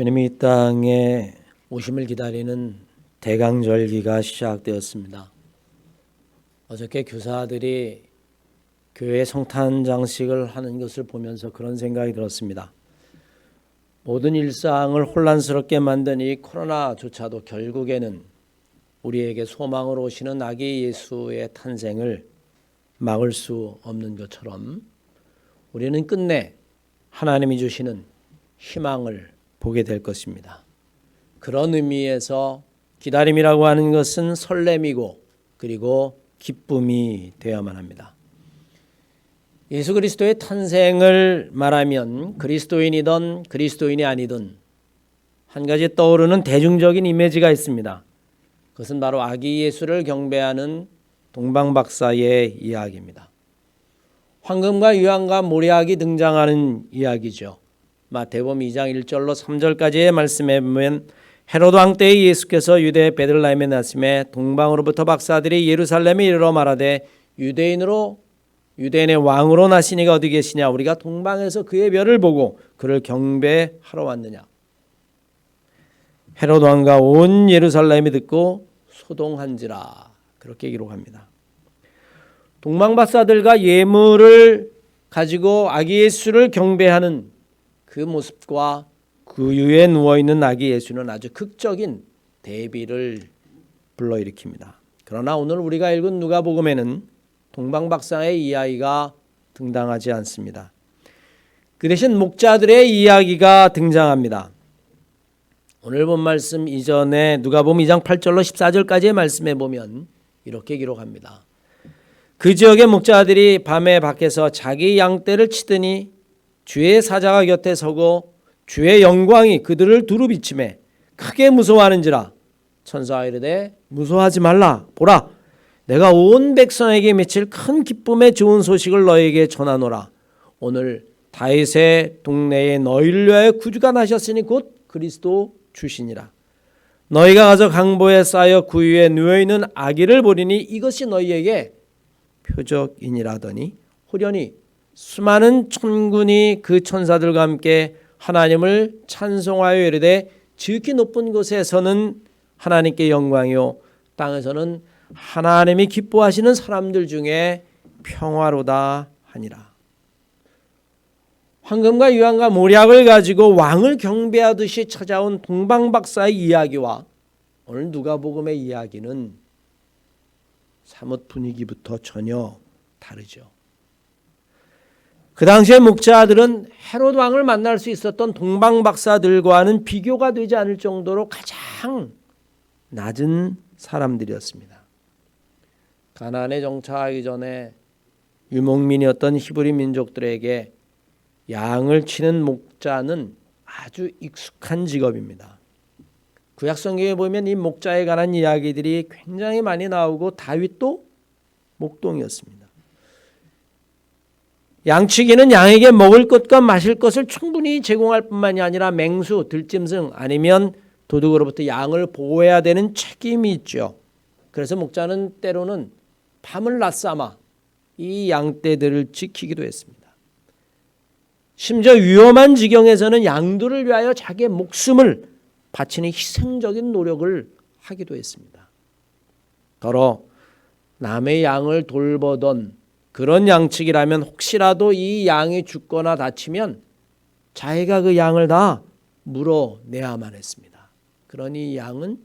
주님이 이 땅에 오심을 기다리는 대강절기가 시작되었습니다. 어저께 교사들이 교회 성탄 장식을 하는 것을 보면서 그런 생각이 들었습니다. 모든 일상을 혼란스럽게 만든 이 코로나조차도 결국에는 우리에게 소망으로 오시는 아기 예수의 탄생을 막을 수 없는 것처럼 우리는 끝내 하나님이 주시는 희망을 보게 될 것입니다. 그런 의미에서 기다림이라고 하는 것은 설렘이고 그리고 기쁨이 되어야만 합니다. 예수 그리스도의 탄생을 말하면 그리스도인이든 그리스도인이 아니든 한 가지 떠오르는 대중적인 이미지가 있습니다. 그것은 바로 아기 예수를 경배하는 동방박사의 이야기입니다. 황금과 유황과 모략이 등장하는 이야기죠. 마태복음 2장 1절로 3절까지의 말씀에 보면 헤로드 왕 때에 예수께서 유대 베들레헴에 나심에 동방으로부터 박사들이 예루살렘에 이르러 말하되 유대인의 왕으로 나시니가 어디 계시냐? 우리가 동방에서 그의 별을 보고 그를 경배하러 왔느냐? 헤로드 왕과 온 예루살렘이 듣고 소동한지라. 그렇게 기록합니다. 동방박사들과 예물을 가지고 아기 예수를 경배하는 그 모습과 그 위에 누워있는 아기 예수는 아주 극적인 대비를 불러일으킵니다. 그러나 오늘 우리가 읽은 누가복음에는 동방박사의 이야기가 등장하지 않습니다. 그 대신 목자들의 이야기가 등장합니다. 오늘 본 말씀 이전에 누가복음 2장 8절로 14절까지의 말씀에 보면 이렇게 기록합니다. 그 지역의 목자들이 밤에 밖에서 자기 양떼를 치더니 주의 사자가 곁에 서고 주의 영광이 그들을 두루 비치매 크게 무서워하는지라. 천사가 이르되 무서워하지 말라. 보라, 내가 온 백성에게 미칠 큰 기쁨의 좋은 소식을 너에게 전하노라. 오늘 다윗의 동네에 너희를 위하여 구주가 나셨으니 곧 그리스도 주시니라. 너희가 가서 강보에 쌓여 그 위에 누워있는 아기를 보리니 이것이 너희에게 표적이니라더니 호련히 수많은 천군이 그 천사들과 함께 하나님을 찬송하여 이르되 지극히 높은 곳에서는 하나님께 영광이요 땅에서는 하나님이 기뻐하시는 사람들 중에 평화로다 하니라. 황금과 유황과 모략을 가지고 왕을 경배하듯이 찾아온 동방박사의 이야기와 오늘 누가복음의 이야기는 사뭇 분위기부터 전혀 다르죠. 그 당시에 목자들은 헤롯 왕을 만날 수 있었던 동방박사들과는 비교가 되지 않을 정도로 가장 낮은 사람들이었습니다. 가나안에 정착하기 전에 유목민이었던 히브리 민족들에게 양을 치는 목자는 아주 익숙한 직업입니다. 구약 성경에 보면 이 목자에 관한 이야기들이 굉장히 많이 나오고 다윗도 목동이었습니다. 양치기는 양에게 먹을 것과 마실 것을 충분히 제공할 뿐만이 아니라 맹수, 들짐승 아니면 도둑으로부터 양을 보호해야 되는 책임이 있죠. 그래서 목자는 때로는 밤을 낮삼아 이 양떼들을 지키기도 했습니다. 심지어 위험한 지경에서는 양들을 위하여 자기의 목숨을 바치는 희생적인 노력을 하기도 했습니다. 더러 남의 양을 돌보던 그런 양측이라면 혹시라도 이 양이 죽거나 다치면 자기가 그 양을 다 물어내야만 했습니다. 그러니 양은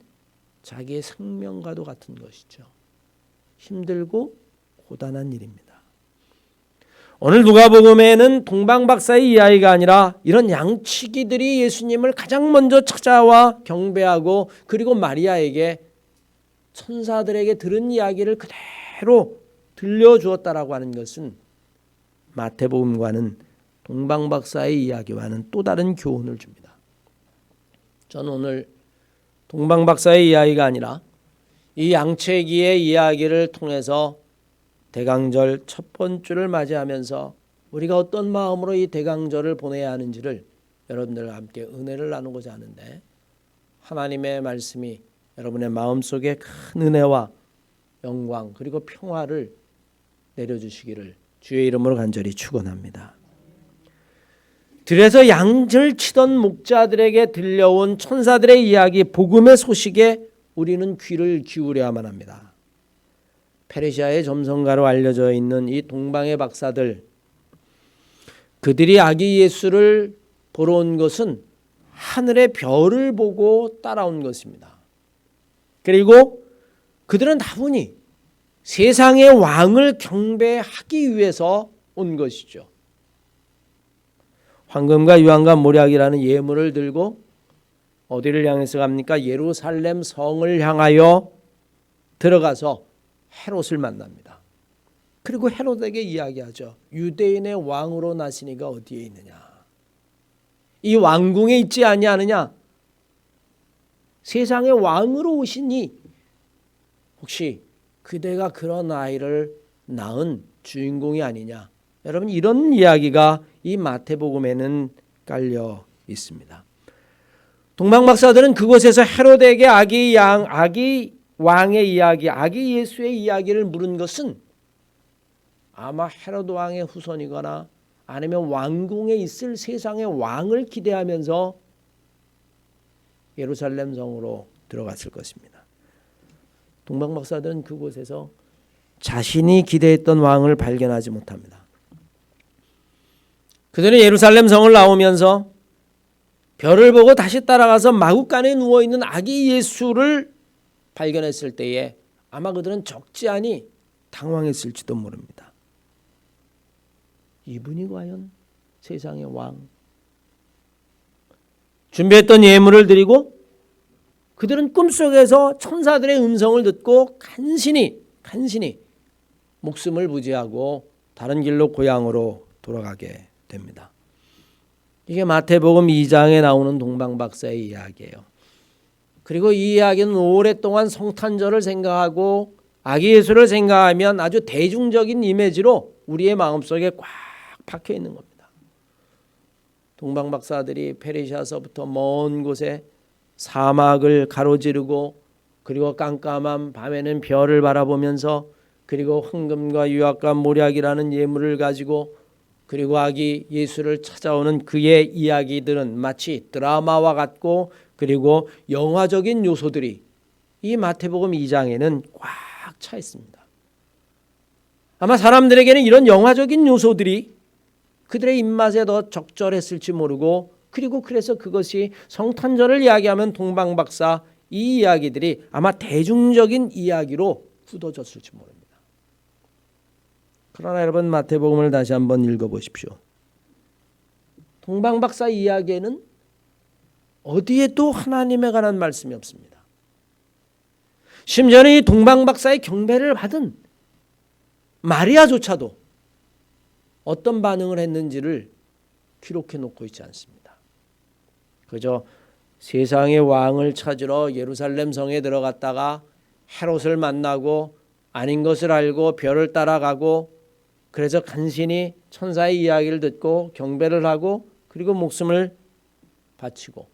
자기의 생명과도 같은 것이죠. 힘들고 고단한 일입니다. 오늘 누가복음에는 동방박사의 이야기가 아니라 이런 양치기들이 예수님을 가장 먼저 찾아와 경배하고 그리고 마리아에게 천사들에게 들은 이야기를 그대로 들려주었다라고 하는 것은 마태복음과는 동방박사의 이야기와는 또 다른 교훈을 줍니다. 저는 오늘 동방박사의 이야기가 아니라 이 양치기의 이야기를 통해서 대강절 첫 번주를 맞이하면서 우리가 어떤 마음으로 이 대강절을 보내야 하는지를 여러분들과 함께 은혜를 나누고자 하는데 하나님의 말씀이 여러분의 마음속에 큰 은혜와 영광 그리고 평화를 내려주시기를 주의 이름으로 간절히 축원합니다. 들에서 양을 치던 목자들에게 들려온 천사들의 이야기, 복음의 소식에 우리는 귀를 기울여야만 합니다. 페르시아의 점성가로 알려져 있는 이 동방의 박사들, 그들이 아기 예수를 보러 온 것은 하늘의 별을 보고 따라온 것입니다. 그리고 그들은 다분히 세상의 왕을 경배하기 위해서 온 것이죠. 황금과 유황과 모략이라는 예물을 들고 어디를 향해서 갑니까? 예루살렘 성을 향하여 들어가서 헤롯을 만납니다. 그리고 헤롯에게 이야기하죠. 유대인의 왕으로 나시니가 어디에 있느냐? 이 왕궁에 있지 아니하느냐? 세상의 왕으로 오시니 혹시 그대가 그런 아이를 낳은 주인공이 아니냐? 여러분, 이런 이야기가 이 마태복음에는 깔려 있습니다. 동방박사들은 그곳에서 헤롯에게 아기 왕의 이야기, 아기 예수의 이야기를 물은 것은 아마 헤롯 왕의 후손이거나 아니면 왕궁에 있을 세상의 왕을 기대하면서 예루살렘 성으로 들어갔을 것입니다. 동방박사들은 그곳에서 자신이 기대했던 왕을 발견하지 못합니다. 그들은 예루살렘 성을 나오면서 별을 보고 다시 따라가서 마구간에 누워있는 아기 예수를 발견했을 때에 아마 그들은 적지 않이 당황했을지도 모릅니다. 이분이 과연 세상의 왕? 준비했던 예물을 드리고 그들은 꿈속에서 천사들의 음성을 듣고 간신히 목숨을 부지하고 다른 길로 고향으로 돌아가게 됩니다. 이게 마태복음 2장에 나오는 동방박사의 이야기예요. 그리고 이 이야기는 오랫동안 성탄절을 생각하고 아기 예수를 생각하면 아주 대중적인 이미지로 우리의 마음속에 꽉 박혀 있는 겁니다. 동방박사들이 페르시아서부터 먼 곳에 사막을 가로지르고 그리고 깜깜한 밤에는 별을 바라보면서 그리고 황금과 유황과 모략이라는 예물을 가지고 그리고 아기 예수를 찾아오는 그의 이야기들은 마치 드라마와 같고 그리고 영화적인 요소들이 이 마태복음 2장에는 꽉 차 있습니다. 아마 사람들에게는 이런 영화적인 요소들이 그들의 입맛에 더 적절했을지 모르고 그리고 그래서 그것이 성탄절을 이야기하면 동방박사 이 이야기들이 아마 대중적인 이야기로 굳어졌을지 모릅니다. 그러나 여러분 마태복음을 다시 한번 읽어보십시오. 동방박사 이야기에는 어디에도 하나님에 관한 말씀이 없습니다. 심지어는 이 동방박사의 경배를 받은 마리아조차도 어떤 반응을 했는지를 기록해 놓고 있지 않습니다. 그저 세상의 왕을 찾으러 예루살렘 성에 들어갔다가 헤롯을 만나고 아닌 것을 알고 별을 따라가고 그래서 간신히 천사의 이야기를 듣고 경배를 하고 그리고 목숨을 바치고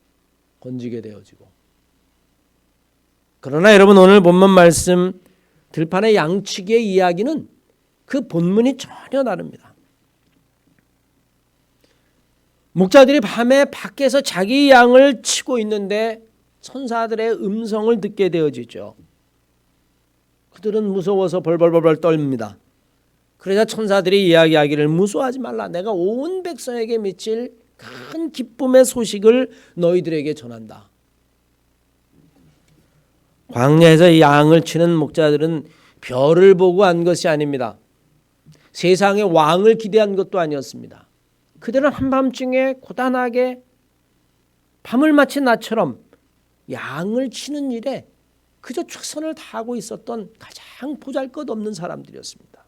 건지게 되어지고. 그러나 여러분 오늘 본문 말씀 들판의 양치기의 이야기는 그 본문이 전혀 다릅니다. 목자들이 밤에 밖에서 자기 양을 치고 있는데 천사들의 음성을 듣게 되어지죠. 그들은 무서워서 벌벌벌 떨립니다. 그러자 천사들이 이야기하기를 무서워하지 말라. 내가 온 백성에게 미칠 큰 기쁨의 소식을 너희들에게 전한다. 광야에서 이 양을 치는 목자들은 별을 보고 한 것이 아닙니다. 세상의 왕을 기대한 것도 아니었습니다. 그들은 한밤중에 고단하게 밤을 마친 나처럼 양을 치는 일에 그저 최선을 다하고 있었던 가장 보잘것없는 사람들이었습니다.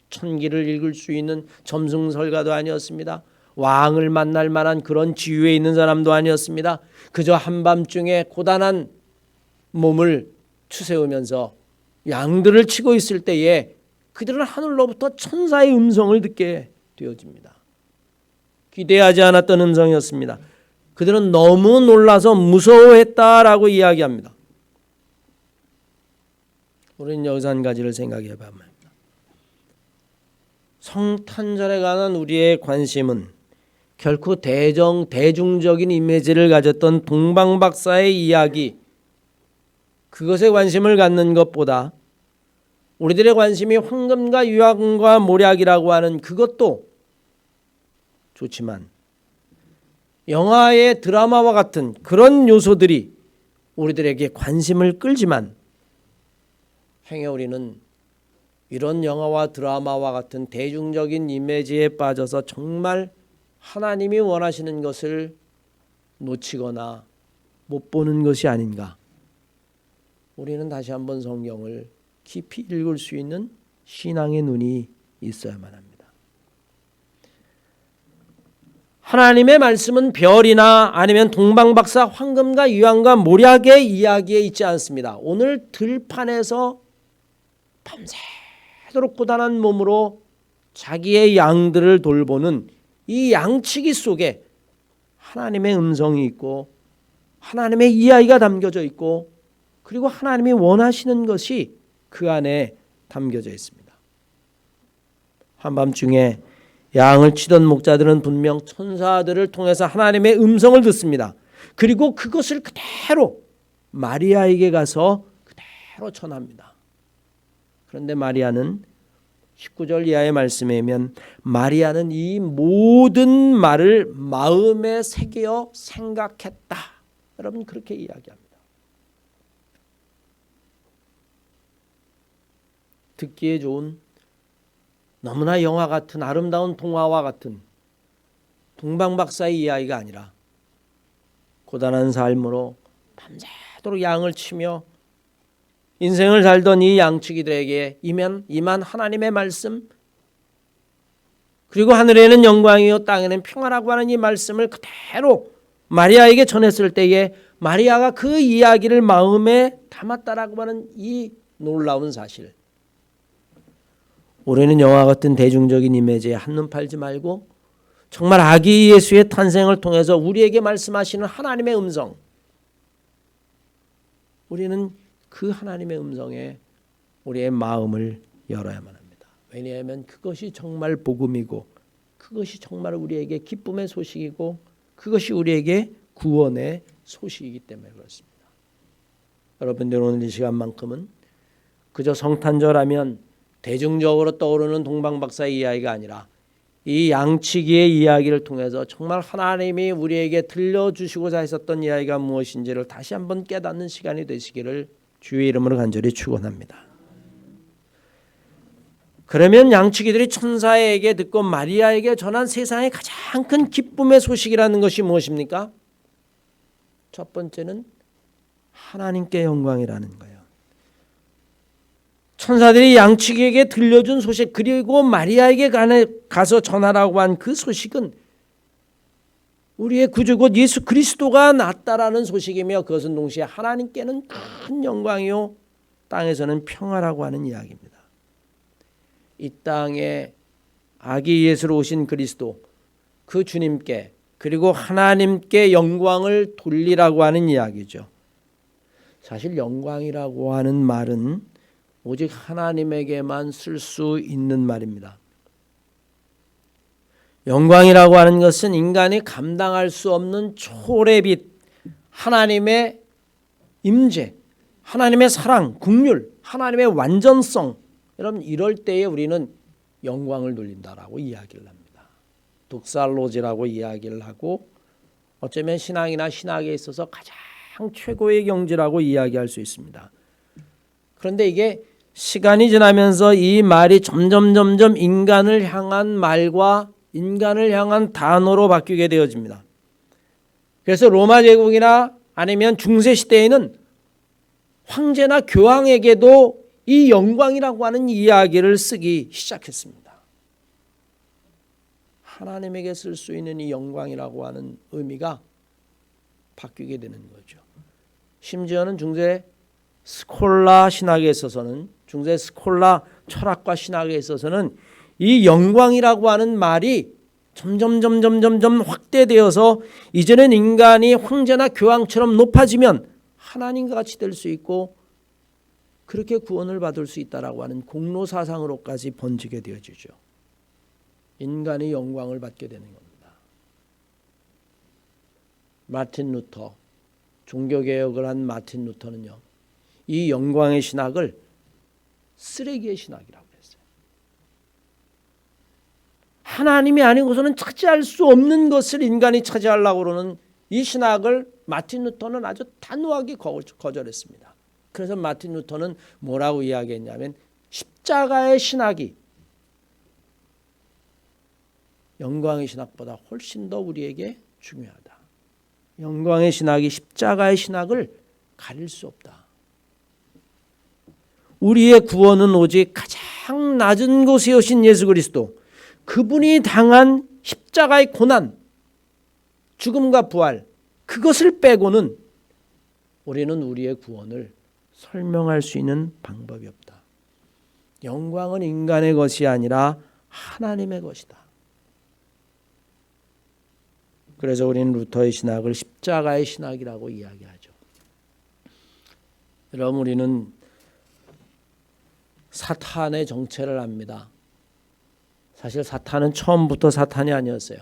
천기를 읽을 수 있는 점승설가도 아니었습니다. 왕을 만날 만한 그런 지위에 있는 사람도 아니었습니다. 그저 한밤중에 고단한 몸을 추세우면서 양들을 치고 있을 때에 그들은 하늘로부터 천사의 음성을 듣게 되어집니다. 기대하지 않았던 음성이었습니다. 그들은 너무 놀라서 무서워했다라고 이야기합니다. 우리는 여기서 한 가지를 생각해 봐야 합니다. 성탄절에 관한 우리의 관심은 결코 대중적인 이미지를 가졌던 동방박사의 이야기, 그것에 관심을 갖는 것보다 우리들의 관심이 황금과 유황과 모략이라고 하는 그것도 좋지만 영화의 드라마와 같은 그런 요소들이 우리들에게 관심을 끌지만 행여 우리는 이런 영화와 드라마와 같은 대중적인 이미지에 빠져서 정말 하나님이 원하시는 것을 놓치거나 못 보는 것이 아닌가. 우리는 다시 한번 성경을 깊이 읽을 수 있는 신앙의 눈이 있어야만 합니다. 하나님의 말씀은 별이나 아니면 동방박사 황금과 유황과 모략의 이야기에 있지 않습니다. 오늘 들판에서 밤새도록 고단한 몸으로 자기의 양들을 돌보는 이 양치기 속에 하나님의 음성이 있고 하나님의 이야기가 담겨져 있고 그리고 하나님이 원하시는 것이 그 안에 담겨져 있습니다. 한밤중에 양을 치던 목자들은 분명 천사들을 통해서 하나님의 음성을 듣습니다. 그리고 그것을 그대로 마리아에게 가서 그대로 전합니다. 그런데 마리아는 19절 이하의 말씀에 의하면 마리아는 이 모든 말을 마음에 새겨 생각했다. 여러분 그렇게 이야기합니다. 듣기에 좋은 너무나 영화 같은 아름다운 동화와 같은 동방박사의 이야기가 아니라 고단한 삶으로 밤새도록 양을 치며 인생을 살던 이 양치기들에게 임한 하나님의 말씀, 그리고 하늘에는 영광이요 땅에는 평화라고 하는 이 말씀을 그대로 마리아에게 전했을 때에 마리아가 그 이야기를 마음에 담았다라고 하는 이 놀라운 사실. 우리는 영화 같은 대중적인 이미지에 한눈 팔지 말고 정말 아기 예수의 탄생을 통해서 우리에게 말씀하시는 하나님의 음성, 우리는 그 하나님의 음성에 우리의 마음을 열어야만 합니다. 왜냐하면 그것이 정말 복음이고 그것이 정말 우리에게 기쁨의 소식이고 그것이 우리에게 구원의 소식이기 때문에 그렇습니다. 여러분들 오늘 이 시간만큼은 그저 성탄절하면 대중적으로 떠오르는 동방박사의 이야기가 아니라 이 양치기의 이야기를 통해서 정말 하나님이 우리에게 들려주시고자 했었던 이야기가 무엇인지를 다시 한번 깨닫는 시간이 되시기를 주의 이름으로 간절히 축원합니다. 그러면 양치기들이 천사에게 듣고 마리아에게 전한 세상의 가장 큰 기쁨의 소식이라는 것이 무엇입니까? 첫 번째는 하나님께 영광이라는 거예요. 천사들이 양치기에게 들려준 소식, 그리고 마리아에게 가서 전하라고 한 그 소식은 우리의 구주 곧 예수 그리스도가 낫다라는 소식이며 그것은 동시에 하나님께는 큰 영광이요 땅에서는 평화라고 하는 이야기입니다. 이 땅에 아기 예수로 오신 그리스도, 그 주님께 그리고 하나님께 영광을 돌리라고 하는 이야기죠. 사실 영광이라고 하는 말은 오직 하나님에게만 쓸 수 있는 말입니다. 영광이라고 하는 것은 인간이 감당할 수 없는 초월의 빛, 하나님의 임재, 하나님의 사랑, 긍휼, 하나님의 완전성. 여러분 이럴 때에 우리는 영광을 돌린다라고 이야기를 합니다. 독살로지라고 이야기를 하고 어쩌면 신앙이나 신학에 있어서 가장 최고의 경지라고 이야기할 수 있습니다. 그런데 이게 시간이 지나면서 이 말이 점점 인간을 향한 말과 인간을 향한 단어로 바뀌게 되어집니다. 그래서 로마 제국이나 아니면 중세 시대에는 황제나 교황에게도 이 영광이라고 하는 이야기를 쓰기 시작했습니다. 하나님에게 쓸 수 있는 이 영광이라고 하는 의미가 바뀌게 되는 거죠. 심지어는 중세 스콜라 신학에 있어서는, 중세 스콜라 철학과 신학에 있어서는 이 영광이라고 하는 말이 점점 확대되어서 이제는 인간이 황제나 교황처럼 높아지면 하나님과 같이 될 수 있고 그렇게 구원을 받을 수 있다라고 하는 공로 사상으로까지 번지게 되어지죠. 인간이 영광을 받게 되는 겁니다. 마틴 루터, 종교개혁을 한 마틴 루터는요, 이 영광의 신학을 쓰레기의 신학이라고 했어요. 하나님이 아니고서는 차지할 수 없는 것을 인간이 차지하려고 그러는 이 신학을 마틴 루터는 아주 단호하게 거절했습니다. 그래서 마틴 루터는 뭐라고 이야기했냐면 십자가의 신학이 영광의 신학보다 훨씬 더 우리에게 중요하다. 영광의 신학이 십자가의 신학을 가릴 수 없다. 우리의 구원은 오직 가장 낮은 곳에 오신 예수 그리스도, 그분이 당한 십자가의 고난, 죽음과 부활, 그것을 빼고는 우리는 우리의 구원을 설명할 수 있는 방법이 없다. 영광은 인간의 것이 아니라 하나님의 것이다. 그래서 우리는 루터의 신학을 십자가의 신학이라고 이야기하죠. 여러분, 우리는 사탄의 정체를 압니다. 사실 사탄은 처음부터 사탄이 아니었어요.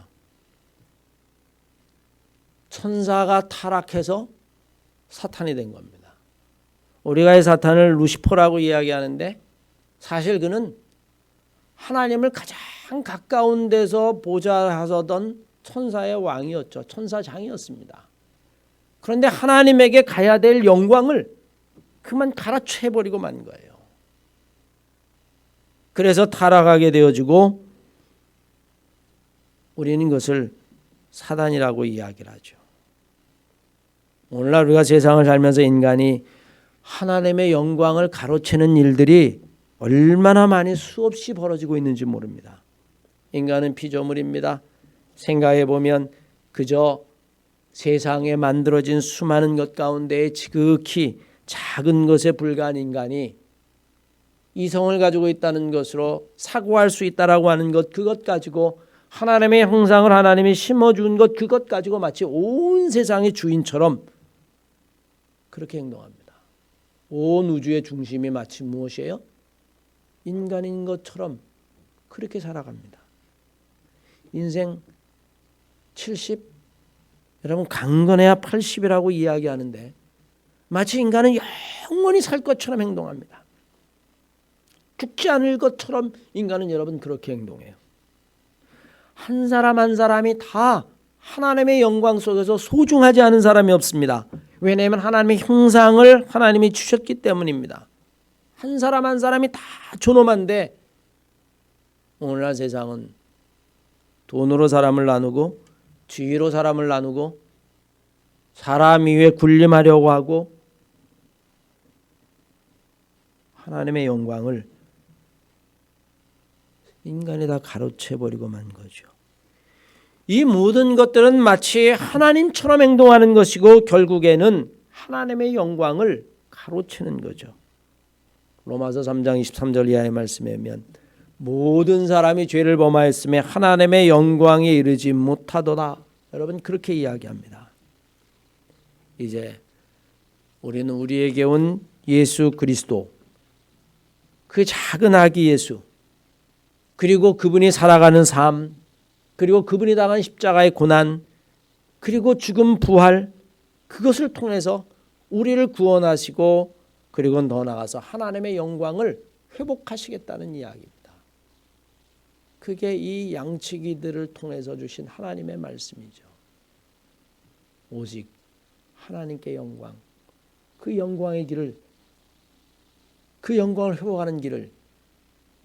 천사가 타락해서 사탄이 된 겁니다. 우리가 이 사탄을 루시퍼라고 이야기하는데 사실 그는 하나님을 가장 가까운 데서 보좌하던 천사의 왕이었죠. 천사장이었습니다. 그런데 하나님에게 가야 될 영광을 그만 갈아채버리고 만 거예요. 그래서 타락하게 되어지고 우리는 이것을 사단이라고 이야기를 하죠. 오늘날 우리가 세상을 살면서 인간이 하나님의 영광을 가로채는 일들이 얼마나 많이 수없이 벌어지고 있는지 모릅니다. 인간은 피조물입니다. 생각해 보면 그저 세상에 만들어진 수많은 것 가운데 지극히 작은 것에 불과한 인간이 이성을 가지고 있다는 것으로 사고할 수 있다라고 하는 것, 그것 가지고 하나님의 형상을 하나님이 심어준 것, 그것 가지고 마치 온 세상의 주인처럼 그렇게 행동합니다. 온 우주의 중심이 마치 무엇이에요? 인간인 것처럼 그렇게 살아갑니다. 인생 70, 여러분 강건해야 80이라고 이야기하는데 마치 인간은 영원히 살 것처럼 행동합니다. 죽지 않을 것처럼 인간은 여러분 그렇게 행동해요. 한 사람 한 사람이 다 하나님의 영광 속에서 소중하지 않은 사람이 없습니다. 왜냐하면 하나님의 형상을 하나님이 주셨기 때문입니다. 한 사람 한 사람이 다 존엄한데 오늘날 세상은 돈으로 사람을 나누고 지위로 사람을 나누고 사람 위에 군림하려고 하고 하나님의 영광을 인간이 다 가로채버리고 만 거죠. 이 모든 것들은 마치 하나님처럼 행동하는 것이고 결국에는 하나님의 영광을 가로채는 거죠. 로마서 3장 23절 이하의 말씀에 보면 모든 사람이 죄를 범하였음에 하나님의 영광에 이르지 못하도다. 여러분 그렇게 이야기합니다. 이제 우리는 우리에게 온 예수 그리스도, 그 작은 아기 예수, 그리고 그분이 살아가는 삶, 그리고 그분이 당한 십자가의 고난, 그리고 죽음 부활, 그것을 통해서 우리를 구원하시고 그리고 더 나아가서 하나님의 영광을 회복하시겠다는 이야기입니다. 그게 이 양치기들을 통해서 주신 하나님의 말씀이죠. 오직 하나님께 영광, 그 영광의 길을, 그 영광을 회복하는 길을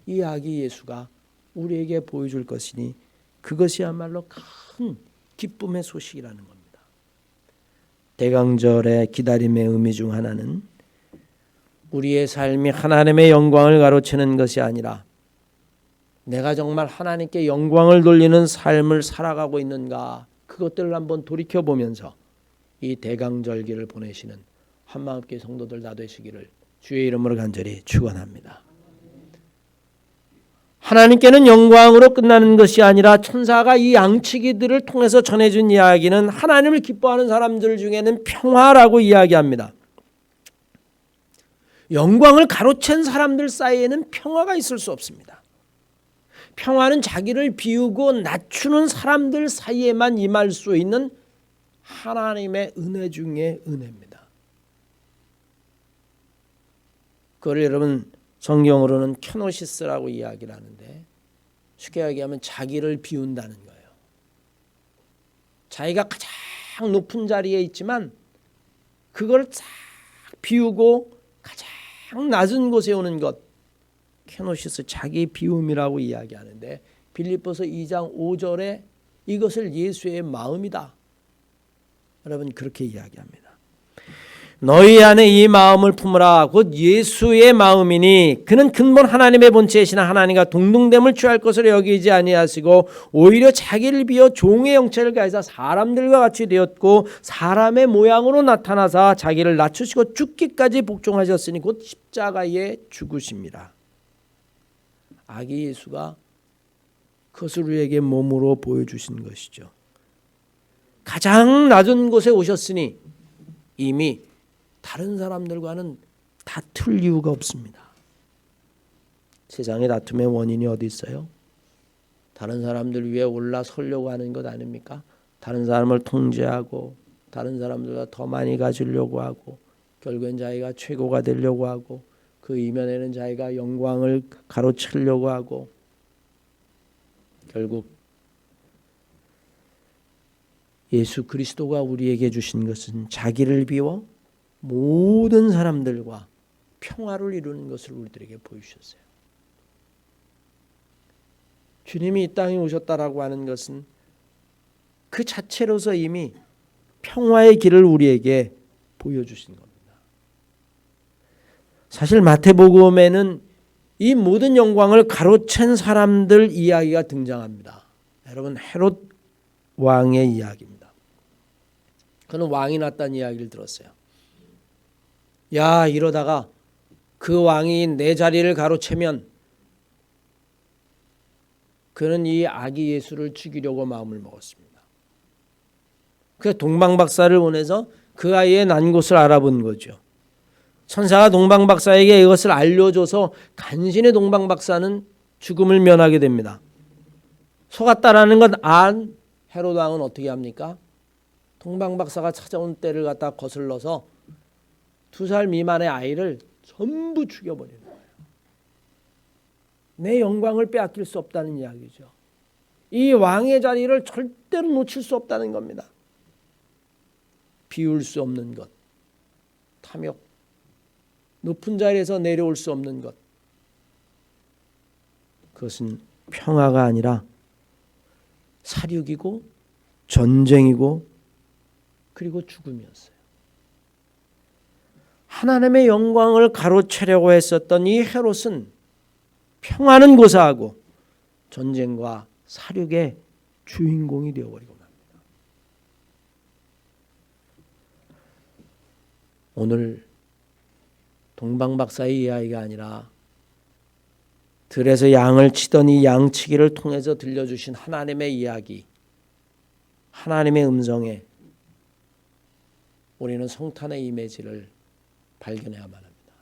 이 아기 예수가 우리에게 보여줄 것이니 그것이야말로 큰 기쁨의 소식이라는 겁니다. 대강절의 기다림의 의미 중 하나는 우리의 삶이 하나님의 영광을 가로채는 것이 아니라 내가 정말 하나님께 영광을 돌리는 삶을 살아가고 있는가, 그것들을 한번 돌이켜보면서 이 대강절기를 보내시는 한마음교회 성도들 다 되시기를 주의 이름으로 간절히 축원합니다. 하나님께는 영광으로 끝나는 것이 아니라 천사가 이 양치기들을 통해서 전해준 이야기는 하나님을 기뻐하는 사람들 중에는 평화라고 이야기합니다. 영광을 가로챈 사람들 사이에는 평화가 있을 수 없습니다. 평화는 자기를 비우고 낮추는 사람들 사이에만 임할 수 있는 하나님의 은혜 중에 은혜입니다. 그걸 여러분 성경으로는 케노시스라고 이야기를 하는데 쉽게 얘기하면 자기를 비운다는 거예요. 자기가 가장 높은 자리에 있지만 그걸 싹 비우고 가장 낮은 곳에 오는 것, 케노시스, 자기 비움이라고 이야기하는데 빌립보서 2장 5절에 이것을 예수의 마음이다. 여러분 그렇게 이야기합니다. 너희 안에 이 마음을 품으라. 곧 예수의 마음이니 그는 근본 하나님의 본체이시나 하나님과 동등됨을 취할 것으로 여기지 아니하시고 오히려 자기를 비워 종의 형체를 가지사 사람들과 같이 되었고 사람의 모양으로 나타나사 자기를 낮추시고 죽기까지 복종하셨으니 곧 십자가에 죽으심이라. 아기 예수가 그것을 우리에게 몸으로 보여주신 것이죠. 가장 낮은 곳에 오셨으니 이미 다른 사람들과는 다툴 이유가 없습니다. 세상에 다툼의 원인이 어디 있어요? 다른 사람들 위에 올라서려고 하는 것 아닙니까? 다른 사람을 통제하고 다른 사람들보다 더 많이 가지려고 하고 결국엔 자기가 최고가 되려고 하고 그 이면에는 자기가 영광을 가로채려고 하고 결국 예수 그리스도가 우리에게 주신 것은 자기를 비워 모든 사람들과 평화를 이루는 것을 우리들에게 보여주셨어요. 주님이 이 땅에 오셨다라고 하는 것은 그 자체로서 이미 평화의 길을 우리에게 보여주신 겁니다. 사실 마태복음에는 이 모든 영광을 가로챈 사람들 이야기가 등장합니다. 여러분 헤롯 왕의 이야기입니다. 그는 왕이 났다는 이야기를 들었어요. 야, 이러다가 그 왕이 내 자리를 가로채면 그는 이 아기 예수를 죽이려고 마음을 먹었습니다. 그 동방박사를 보내서 그 아이의 난 곳을 알아본 거죠. 천사가 동방박사에게 이것을 알려줘서 간신히 동방박사는 죽음을 면하게 됩니다. 속았다라는 건 안 헤롯 왕은 어떻게 합니까? 동방박사가 찾아온 때를 갖다 거슬러서 2살 미만의 아이를 전부 죽여버리는 거예요. 내 영광을 빼앗길 수 없다는 이야기죠. 이 왕의 자리를 절대로 놓칠 수 없다는 겁니다. 비울 수 없는 것, 탐욕, 높은 자리에서 내려올 수 없는 것, 그것은 평화가 아니라 살육이고 전쟁이고 그리고 죽음이었어요. 하나님의 영광을 가로채려고 했었던 이 헤롯은 평화는 고사하고 전쟁과 살육의 주인공이 되어버리고 맙니다. 오늘 동방박사의 이야기가 아니라 들에서 양을 치던 이 양치기를 통해서 들려주신 하나님의 이야기, 하나님의 음성에 우리는 성탄의 이미지를 발견해야만 합니다.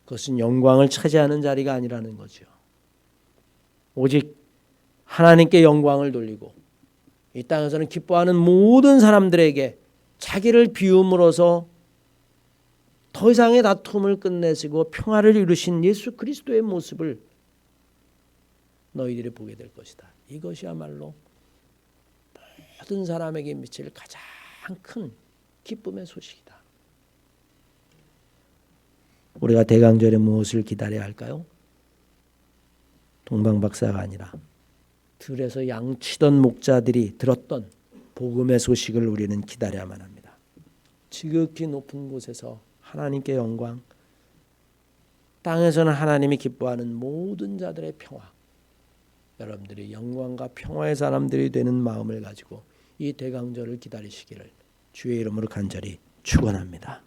그것은 영광을 차지하는 자리가 아니라는 거죠. 오직 하나님께 영광을 돌리고 이 땅에서는 기뻐하는 모든 사람들에게 자기를 비움으로써 더 이상의 다툼을 끝내시고 평화를 이루신 예수 그리스도의 모습을 너희들이 보게 될 것이다. 이것이야말로 모든 사람에게 미칠 가장 큰 기쁨의 소식이다. 우리가 대강절에 무엇을 기다려야 할까요? 동방박사가 아니라 들에서 양치던 목자들이 들었던 복음의 소식을 우리는 기다려야만 합니다. 지극히 높은 곳에서 하나님께 영광, 땅에서는 하나님이 기뻐하는 모든 자들의 평화, 여러분들이 영광과 평화의 사람들이 되는 마음을 가지고 이 대강절을 기다리시기를 주의 이름으로 간절히 축원합니다.